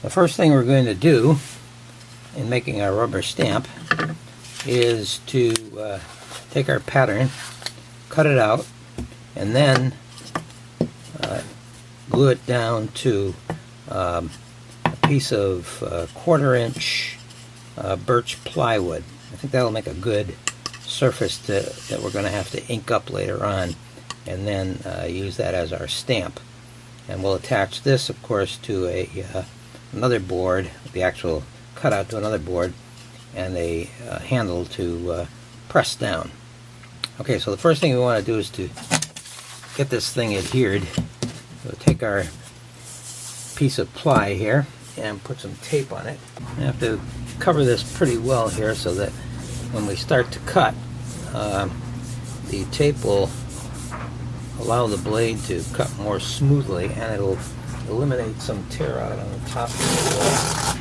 The first thing we're going to do in making our rubber stamp is to take our pattern, cut it out, and then glue it down to a piece of 1/4-inch birch plywood. I think that'll make a good surface that we're going to have to ink up later on, and then use that as our stamp. And we'll attach this, of course, to another board, the actual cutout to another board, and a handle to press down. Okay, so the first thing we want to do is to get this thing adhered. We'll take our piece of ply here and put some tape on it. I have to cover this pretty well here so that when we start to cut, the tape will allow the blade to cut more smoothly, and it'll eliminate some tear out on the top of the wall.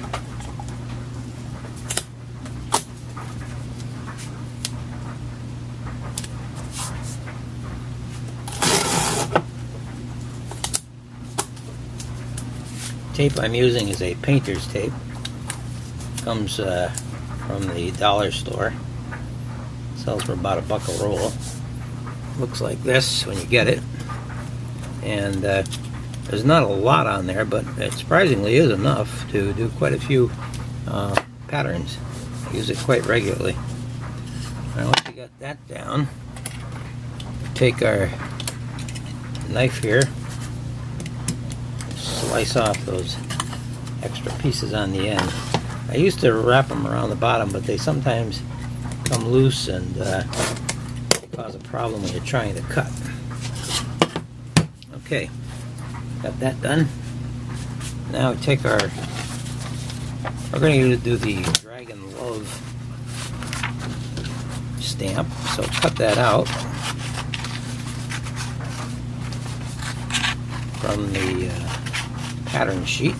Tape I'm using is a painter's tape. Comes from the dollar store. Sells for about $1 a roll. Looks like this when you get it. And there's not a lot on there, but it surprisingly is enough to do quite a few patterns. I use it quite regularly. Now, once we got that down, take our knife here, slice off those extra pieces on the end. I used to wrap them around the bottom, but they sometimes come loose and cause a problem when you're trying to cut. Okay, got that done. Now we take we're going to do the Dragon Love stamp, so cut that out from the pattern sheet.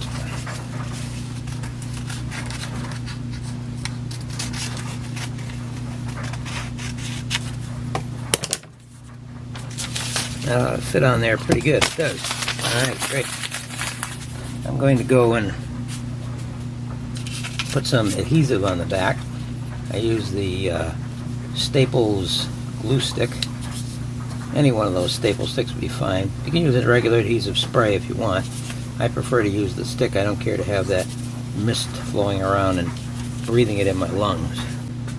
That ought to fit on there pretty good. It does. Alright, great. I'm going to go and put some adhesive on the back. I use the Staples glue stick. Any one of those staple sticks would be fine. You can use a regular adhesive spray if you want. I prefer to use the stick. I don't care to have that mist flowing around and breathing it in my lungs.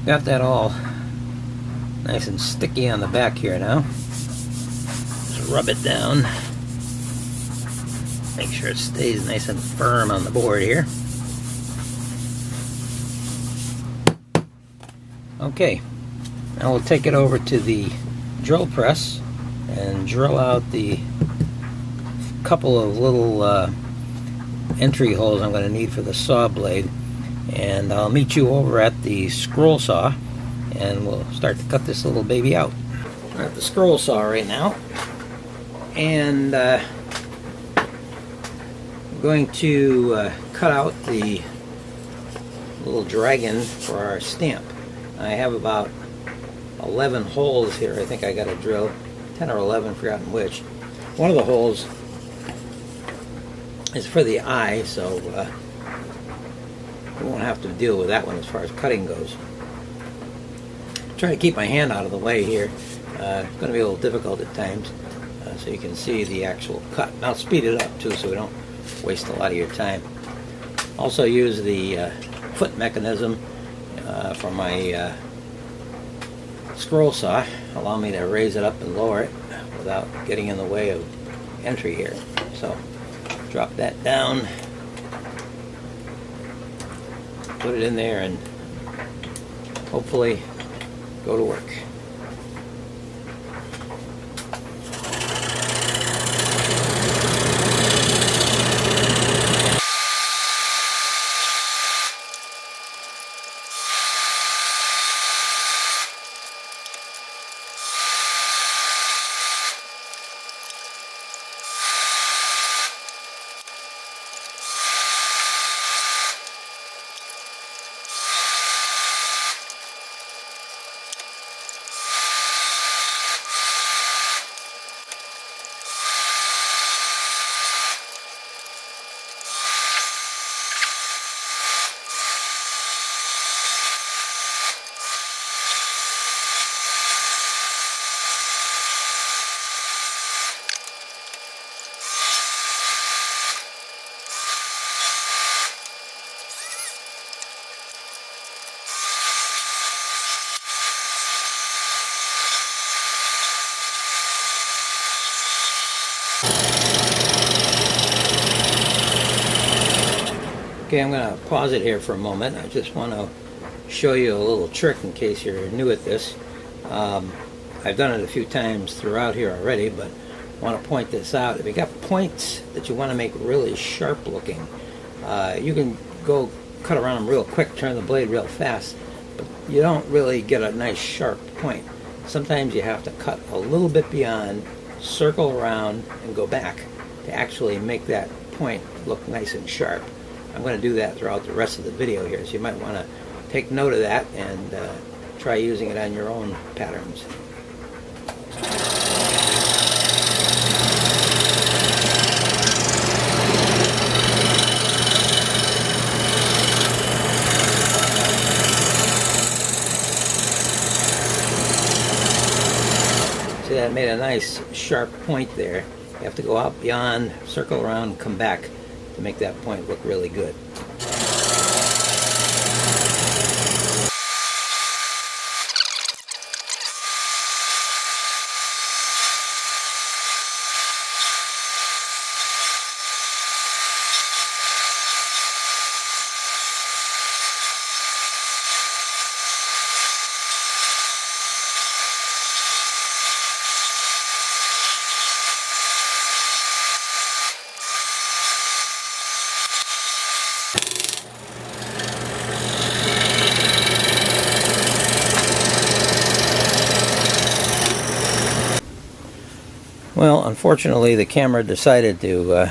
Got that all nice and sticky on the back here now. Just rub it down. Make sure it stays nice and firm on the board here. Okay, now we'll take it over to the drill press and drill out the couple of little entry holes I'm going to need for the saw blade, and I'll meet you over at the scroll saw and we'll start to cut this little baby out. We're at the scroll saw right now, and I'm going to cut out the little dragon for our stamp. I have about 11 holes here. I think I got to drill 10 or 11, forgotten which. One of the holes is for the eye, so we won't have to deal with that one as far as cutting goes. Try to keep my hand out of the way here. It's going to be a little difficult at times, so you can see the actual cut. And I'll speed it up too, so we don't waste a lot of your time. Also use the foot mechanism for my scroll saw. Allow me to raise it up and lower it without getting in the way of entry here. So drop that down, put it in there, and hopefully go to work. Okay, I'm going to pause it here for a moment. I just want to show you a little trick in case you're new at this. I've done it a few times throughout here already, but I want to point this out. If you got points that you want to make really sharp looking, you can go cut around them real quick, turn the blade real fast, but you don't really get a nice sharp point. Sometimes you have to cut a little bit beyond, circle around, and go back to actually make that point look nice and sharp. I'm going to do that throughout the rest of the video here, so you might want to take note of that and try using it on your own patterns. See, that made a nice sharp point there. You have to go out beyond, circle around, come back to make that point look really good. Well, unfortunately, the camera decided to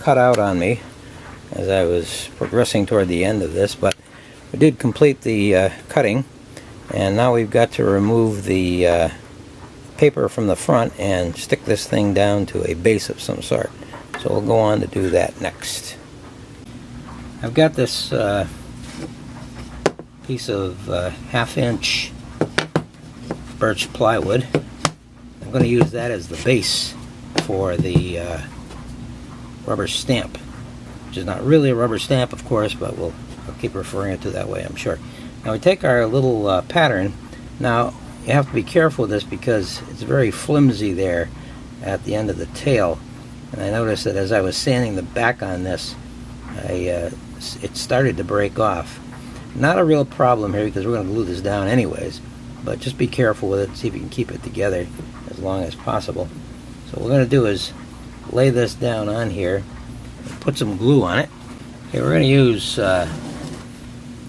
cut out on me as I was progressing toward the end of this, but we did complete the cutting, and now we've got to remove the paper from the front and stick this thing down to a base of some sort. So we'll go on to do that next. I've got this piece of 1/2 inch birch plywood. I'm going to use that as the base for the rubber stamp, which is not really a rubber stamp, of course, but I'll keep referring to it that way, I'm sure. Now we take our little pattern. Now you have to be careful with this because it's very flimsy there at the end of the tail, and I noticed that as I was sanding the back on this, it started to break off. Not a real problem here because we're going to glue this down anyways, but just be careful with it, see if you can keep it together as long as possible. So what we're going to do is lay this down on here and put some glue on it. Okay, we're going to use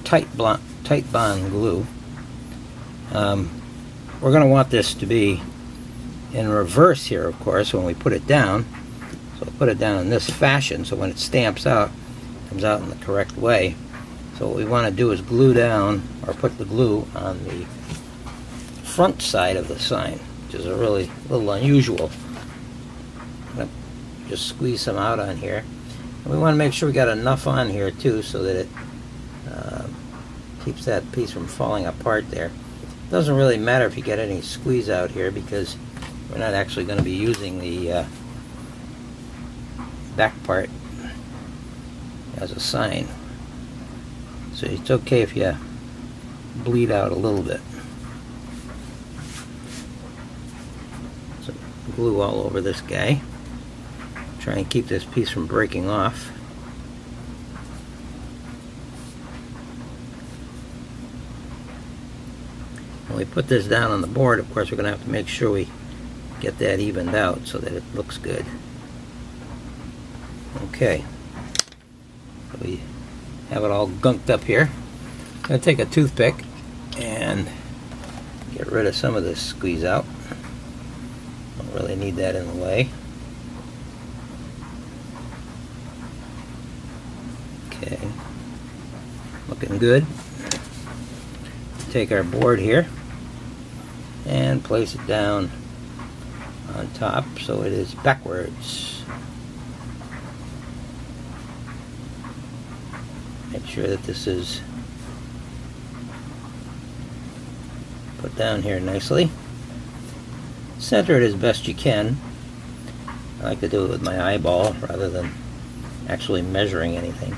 Titebond glue. We're going to want this to be in reverse here, of course, when we put it down. So we'll put it down in this fashion so when it stamps out, it comes out in the correct way. So what we want to do is glue down, or put the glue on the front side of the sign, which is a little unusual. I'm going to just squeeze some out on here. And we want to make sure we got enough on here too so that it keeps that piece from falling apart there. It doesn't really matter if you get any squeeze out here because we're not actually going to be using the back part as a sign. So it's okay if you bleed out a little bit. So glue all over this guy. Try and keep this piece from breaking off. When we put this down on the board, of course, we're going to have to make sure we get that evened out so that it looks good. Okay. So we have it all gunked up here. I'm going to take a toothpick and get rid of some of this squeeze out. Don't really need that in the way. Okay. Looking good. Take our board here and place it down on top so it is backwards. Make sure that this is put down here nicely. Center it as best you can. I like to do it with my eyeball rather than actually measuring anything.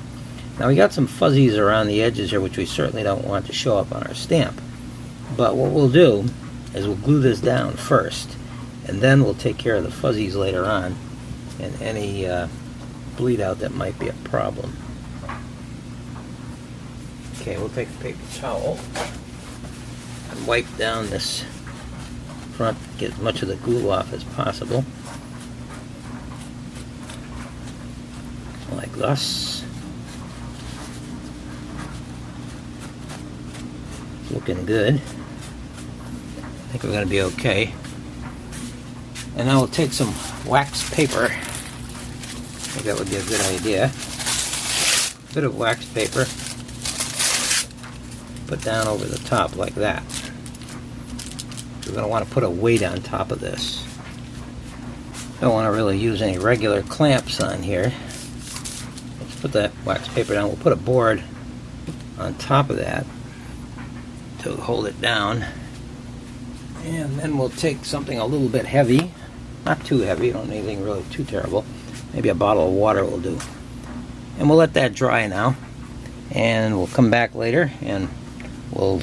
Now we got some fuzzies around the edges here which we certainly don't want to show up on our stamp. But what we'll do is we'll glue this down first and then we'll take care of the fuzzies later on and any bleed out that might be a problem. Okay, we'll take a paper towel and wipe down this front, get as much of the glue off as possible. Like this. It's looking good. I think we're going to be okay. And now we'll take some wax paper. I think that would be a good idea. A bit of wax paper. Put down over the top like that. We're going to want to put a weight on top of this. Don't want to really use any regular clamps on here. Let's put that wax paper down. We'll put a board on top of that to hold it down. And then we'll take something a little bit heavy. Not too heavy, don't need anything really too terrible. Maybe a bottle of water will do. And we'll let that dry now. And we'll come back later and we'll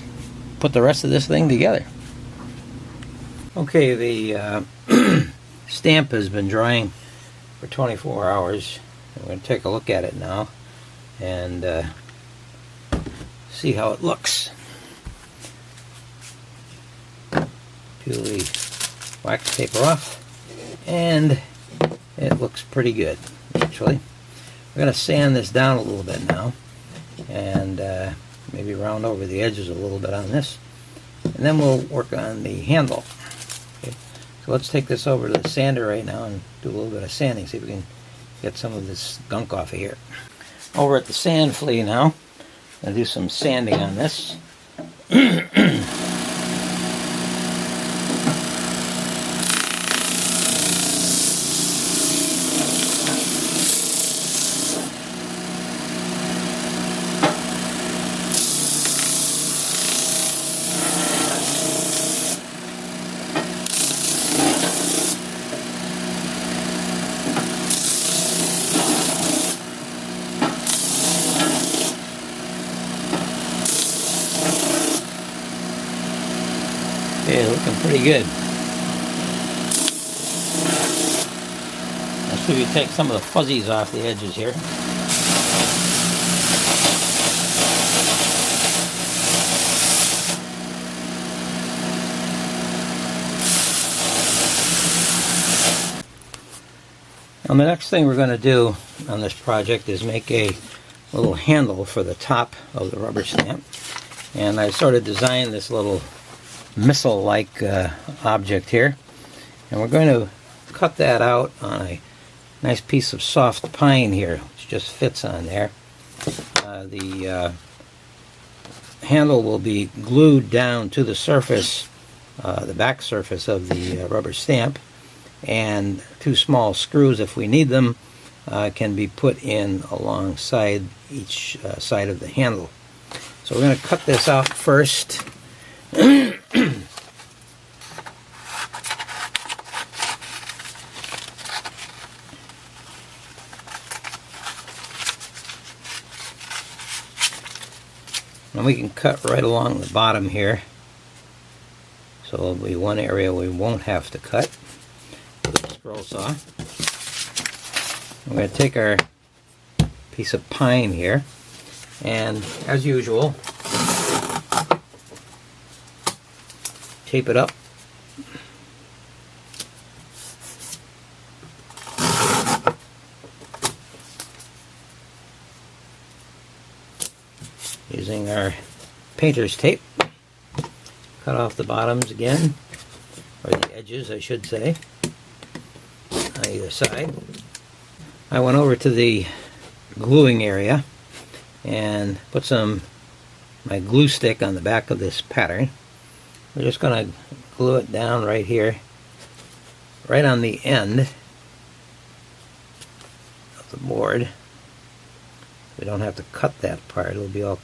put the rest of this thing together. Okay, the stamp has been drying for 24 hours. We're going to take a look at it now and see how it looks. Peel the wax paper off, and it looks pretty good, actually. We're going to sand this down a little bit now, and maybe round over the edges a little bit on this, and then we'll work on the handle. Okay. So let's take this over to the sander right now and do a little bit of sanding, see if we can get some of this gunk off of here. Over at the sand flea now, I'm going to do some sanding on this. Okay, looking pretty good. Let's see if we take some of the fuzzies off the edges here. Now the next thing we're going to do on this project is make a little handle for the top of the rubber stamp. And I sort of designed this little missile-like object here, and we're going to cut that out on a nice piece of soft pine here, which just fits on there. The handle will be glued down to the surface, the back surface of the rubber stamp, and two small screws, if we need them, can be put in alongside each side of the handle. So we're going to cut this out first. And we can cut right along the bottom here, so there'll be one area we won't have to cut with the scroll saw. We're going to take our piece of pine here, and as usual, tape it up. Using our painter's tape. Cut off the bottoms again, or the edges I should say, on either side. I went over to the gluing area and put my glue stick on the back of this pattern. We're just going to glue it down right here, right on the end of the board. We don't have to cut that part, it'll be all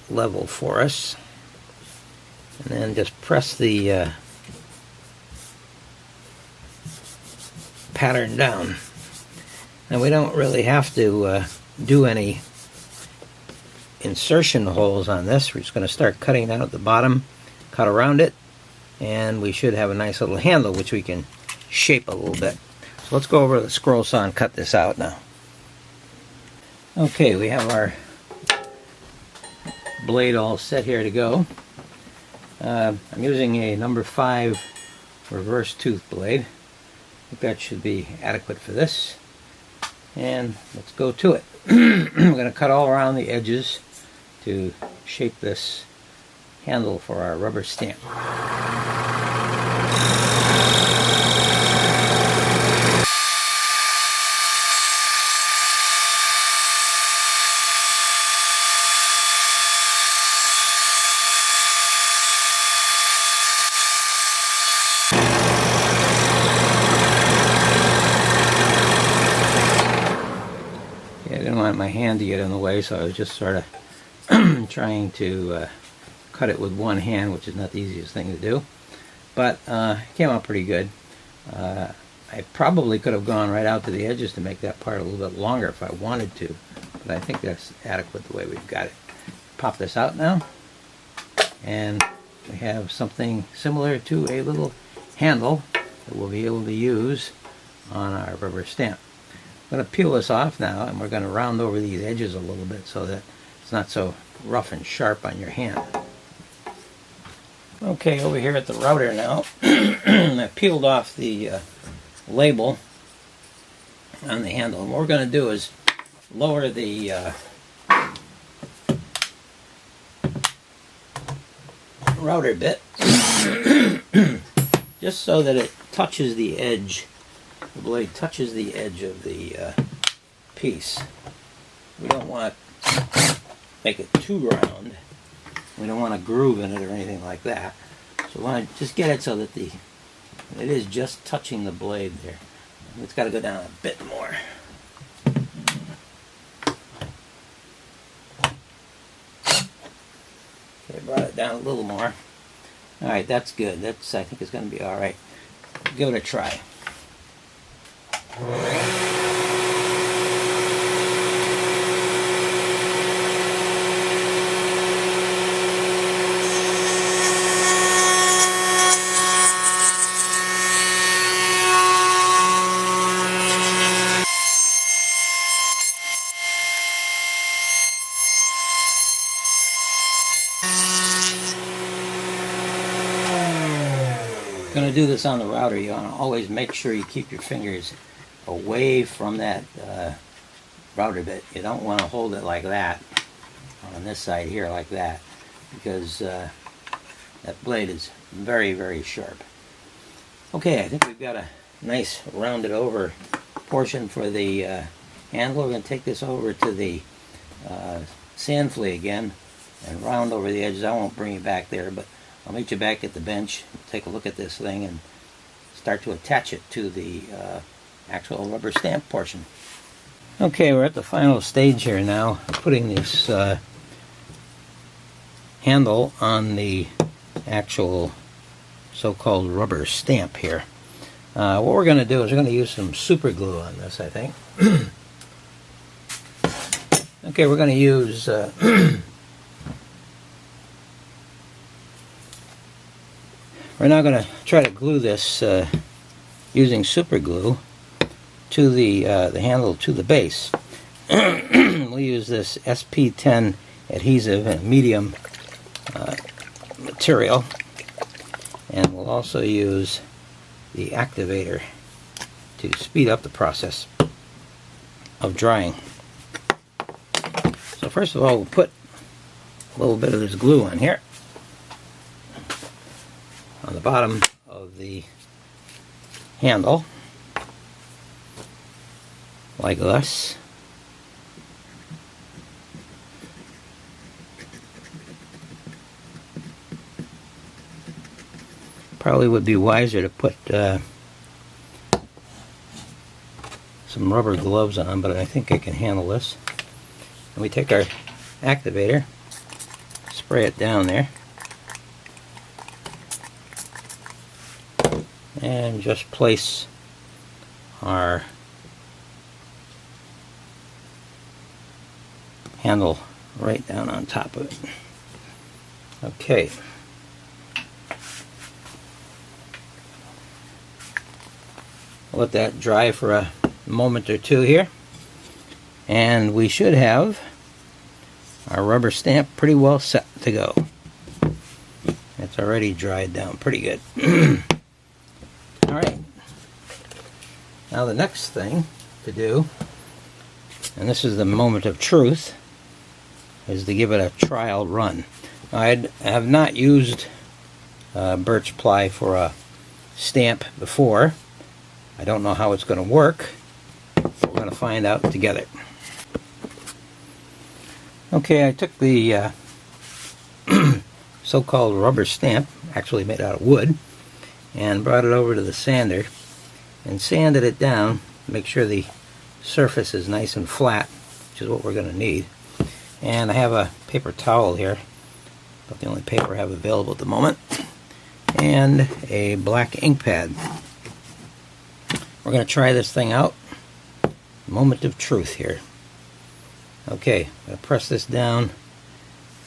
level for us. And then just press the pattern down. And we don't really have to do any insertion holes on this. We're just going to start cutting out at the bottom, cut around it, and we should have a nice little handle which we can shape a little bit. So let's go over to the scroll saw and cut this out now. Okay, we have our blade all set here to go. I'm using a number 5 reverse tooth blade. I think that should be adequate for this. And let's go to it. I'm going to cut all around the edges to shape this handle for our rubber stamp. I didn't want my hand to get in the way, so I was just sort of trying to cut it with one hand, which is not the easiest thing to do. But it came out pretty good. I probably could have gone right out to the edges to make that part a little bit longer if I wanted to, but I think that's adequate the way we've got it. Pop this out now, and we have something similar to a little handle that we'll be able to use on our rubber stamp. I'm going to peel this off now, and we're going to round over these edges a little bit so that it's not so rough and sharp on your hand. Okay, over here at the router now, I peeled off the label on the handle. And what we're going to do is lower the router bit just so that it touches the edge. The blade touches the edge of the piece. We don't want to make it too round. We don't want a groove in it or anything like that. So we want to just get it so that it is just touching the blade there. It's got to go down a bit more. Okay, brought it down a little more. All right, that's good. I think it's going to be all right. Give it a try. Going to do this on the router. You want to always make sure you keep your fingers away from that router bit. You don't want to hold it like that on this side here like that, because that blade is very, very sharp. Okay, I think we've got a nice rounded over portion for the handle. We're going to take this over to the sand flea again and round over the edges. I won't bring you back there, but I'll meet you back at the bench, take a look at this thing, and start to attach it to the actual rubber stamp portion. Okay, we're at the final stage here now, putting this handle on the actual so-called rubber stamp here. What we're going to do is we're going to use some super glue on this, I think. Okay, we're going to use we're now going to try to glue this using super glue to the handle to the base. We'll use this SP10 adhesive and medium material, and we'll also use the activator to speed up the process of drying. So first of all, we'll put a little bit of this glue on here on the bottom of the handle, like this. Probably would be wiser to put some rubber gloves on, but I think I can handle this. And we take our activator, spray it down there, and just place our handle right down on top of it. Okay. Let that dry for a moment or two here, and we should have our rubber stamp pretty well set to go. It's already dried down pretty good. Alright, now the next thing to do, and this is the moment of truth, is to give it a trial run. Now, I have not used birch ply for a stamp before. I don't know how it's going to work. We're going to find out together. Okay, I took the so-called rubber stamp, actually made out of wood, and brought it over to the sander and sanded it down to make sure the surface is nice and flat, which is what we're going to need. And I have a paper towel here, about the only paper I have available at the moment, and a black ink pad. We're going to try this thing out. Moment of truth here. Okay, I'm going to press this down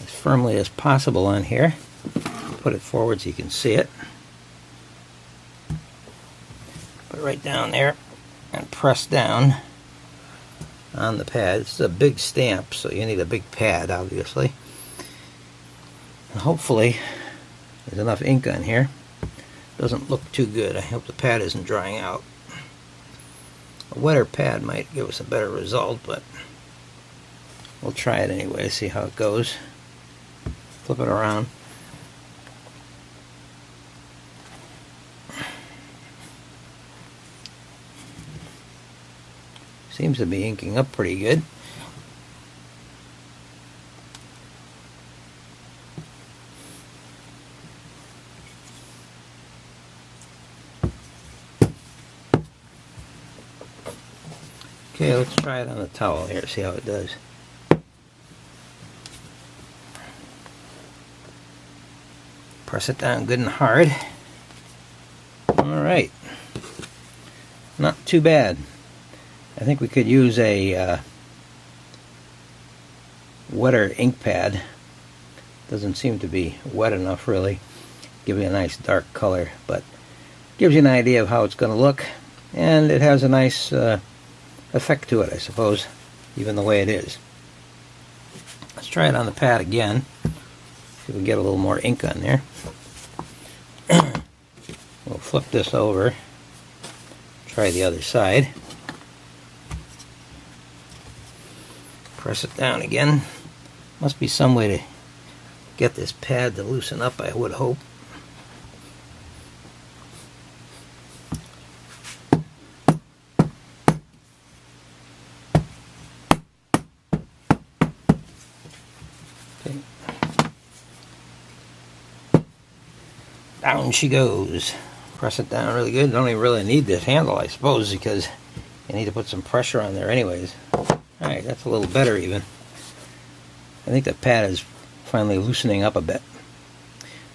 as firmly as possible on here. Put it forward so you can see it. Put it right down there and press down on the pad. This is a big stamp, so you need a big pad, obviously. And hopefully there's enough ink on here. Doesn't look too good. I hope the pad isn't drying out. A wetter pad might give us a better result, but we'll try it anyway, see how it goes. Flip it around. Seems to be inking up pretty good. Okay, let's try it on the towel here, see how it does. Press it down good and hard. Alright. Not too bad. I think we could use a wetter ink pad. Doesn't seem to be wet enough, really. Give you a nice dark color, but gives you an idea of how it's going to look. And it has a nice effect to it, I suppose, even the way it is. Let's try it on the pad again. See if we can get a little more ink on there. We'll flip this over. Try the other side. Press it down again. Must be some way to get this pad to loosen up, I would hope. Down she goes. Press it down really good. Don't even really need this handle, I suppose, because you need to put some pressure on there anyways. Alright, that's a little better even. I think the pad is finally loosening up a bit.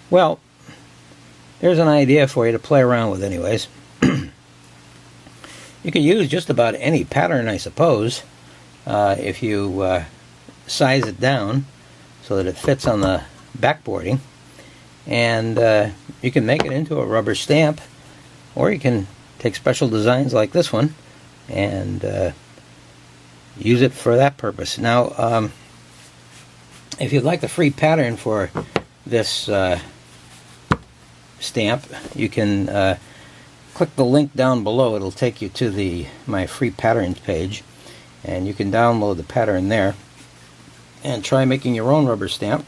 Well, there's an idea for you to play around with anyways. You can use just about any pattern, I suppose, if you size it down so that it fits on the backboarding. And you can make it into a rubber stamp, or you can take special designs like this one and use it for that purpose. Now, if you'd like the free pattern for this stamp, you can click the link down below. It'll take you to my free patterns page, and you can download the pattern there and try making your own rubber stamp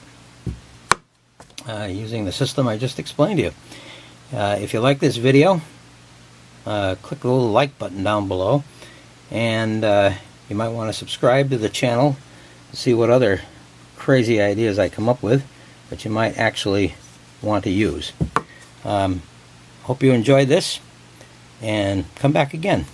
using the system I just explained to you. If you like this video, click the little like button down below, and you might want to subscribe to the channel to see what other crazy ideas I come up with that you might actually want to use. Hope you enjoyed this, and come back again.